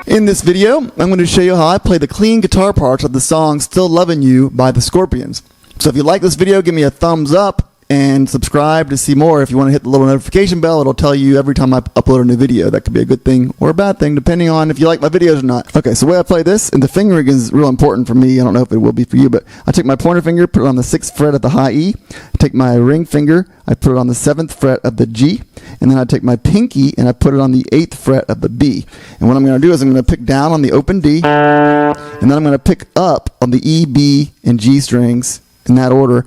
In this video, I'm going to show you how I play the clean guitar parts of the song Still Lovin' You by the Scorpions. So if you like this video, give me a thumbs up and subscribe to see more. If you want to hit the little notification bell, it'll tell you every time I upload a new video. That could be a good thing or a bad thing, depending on if you like my videos or not. Okay, so the way I play this, and the fingering is real important for me. I don't know if it will be for you, but I take my pointer finger, put it on the 6th fret of the high E. I take my ring finger, I put it on the 7th fret of the G. And then I take my pinky and I put it on the 8th fret of the B. And what I'm going to do is I'm going to pick down on the open D, and then I'm going to pick up on the E, B, and G strings in that order.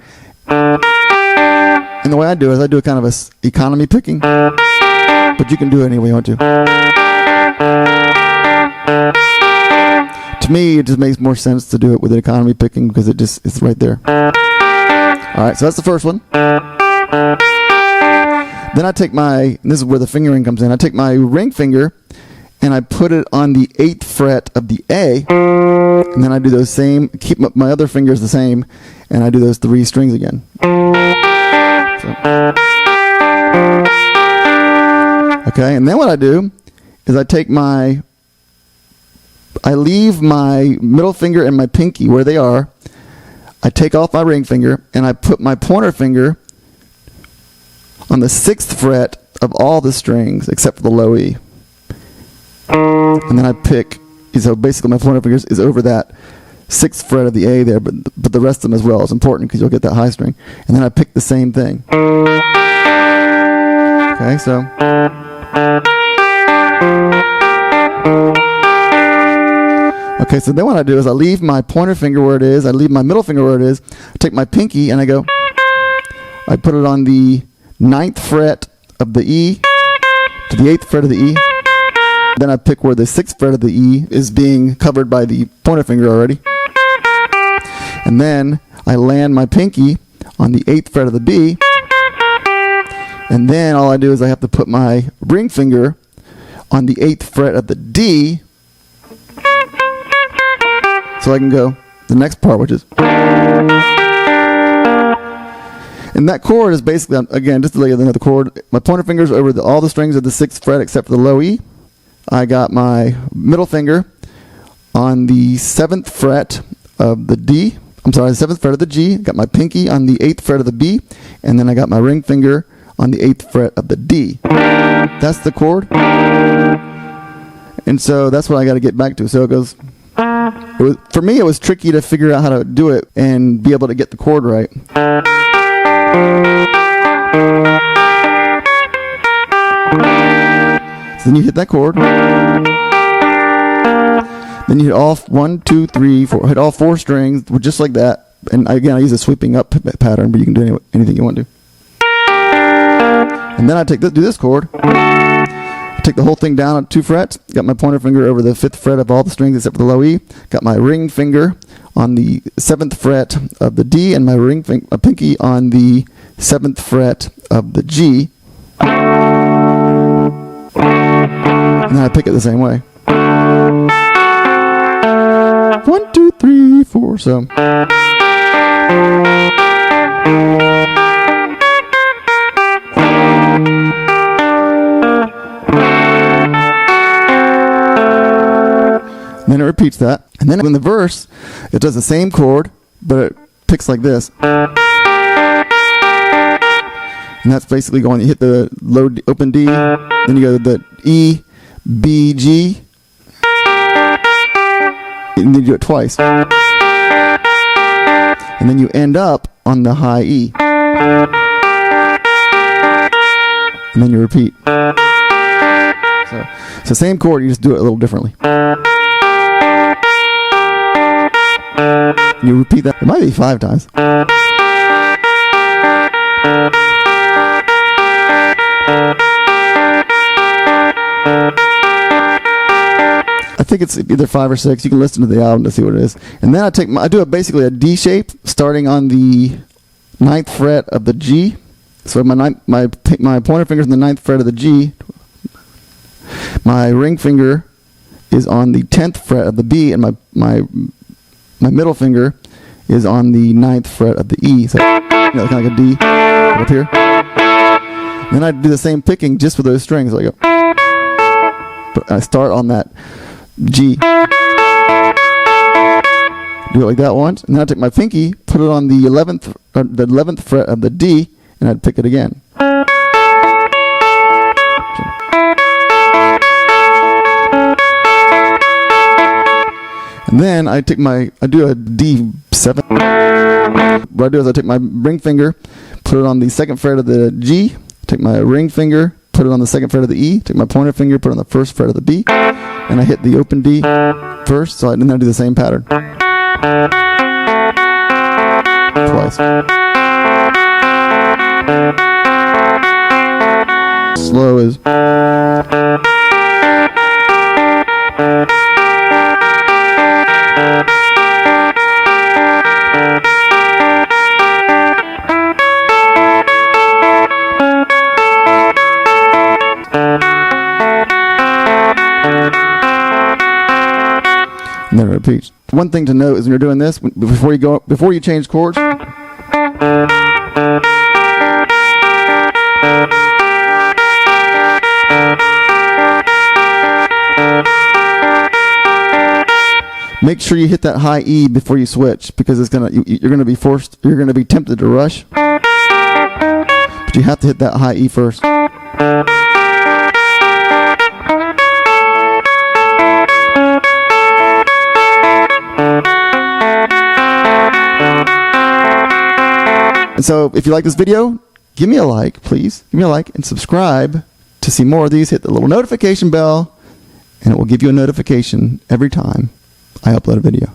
And the way I do it is I do a kind of a economy picking, but you can do it any way you want to. To me, it just makes more sense to do it with an economy picking because it's right there. All right, so that's the first one. Then I take and this is where the fingering comes in, I take my ring finger and I put it on the 8th fret of the A, and then I do those same, keep my other fingers the same, and I do those 3 strings again. So. Okay, and then what I do is I leave my middle finger and my pinky where they are, I take off my ring finger, and I put my pointer finger on the 6th fret of all the strings except for the low E. And then I pick, so basically my pointer finger is over that 6th fret of the A there, but the rest of them as well is important because you'll get that high string. And then I pick the same thing. Okay, so. Okay, so then what I do is I leave my pointer finger where it is, I leave my middle finger where it is, I take my pinky and I put it on the 9th fret of the E to the 8th fret of the E. Then I pick where the 6th fret of the E is being covered by the pointer finger already. And then I land my pinky on the 8th fret of the B. And then all I do is I have to put my ring finger on the 8th fret of the D. So I can go the next part, which is. And that chord is basically, again, just to let you know the chord, my pointer finger is over all the strings of the 6th fret except for the low E. I got my middle finger on the 7th fret of the D. I'm sorry, the 7th fret of the G. Got my pinky on the 8th fret of the B. And then I got my ring finger on the 8th fret of the D. That's the chord. And so that's what I got to get back to. So it goes. For me, it was tricky to figure out how to do it and be able to get the chord right. So then you hit that chord. Then you hit all 1, 2, 3, 4. Hit all 4 strings just like that. And again, I use a sweeping up pattern, but you can do anything you want to. And then I do this chord. I take the whole thing down at 2 frets. Got my pointer finger over the 5th fret of all the strings except for the low E. Got my ring finger on the 7th fret of the D, and my pinky on the 7th fret of the G. And then I pick it the same way. 1, 2, 3, 4. So. And then it repeats that. And then in the verse, it does the same chord, but it picks like this. And that's basically going, you hit the low D, open D, then you go to the E, B, G, and then you do it twice. And then you end up on the high E. And then you repeat. So same chord, you just do it a little differently. You repeat that. It might be 5 times. think it's either 5 or 6. You can listen to the album to see what it is. And then I do basically a D shape starting on the 9th fret of the G. So my pointer finger's on the 9th fret of the G. My ring finger is on the 10th fret of the B, and my middle finger is on the 9th fret of the E. So kind of like a D up here. Then I do the same picking just with those strings. So I go, but I start on that G. Do it like that once, and then I take my pinky, put it on the 11th fret of the D, and I'd pick it again. And then I do a D7. What I do is I take my ring finger, put it on the 2nd fret of the G, take my ring finger, put it on the 2nd fret of the E, take my pointer finger, put it on the 1st fret of the B, and I hit the open D first, so then I do the same pattern. Twice. Slow is. And then it repeats. One thing to note is when you're doing this, before you change chords, make sure you hit that high E before you switch, because you're gonna be tempted to rush, but you have to hit that high E first. And so if you like this video, give me a like, please. Give me a like and subscribe to see more of these. Hit the little notification bell, and it will give you a notification every time I upload a video.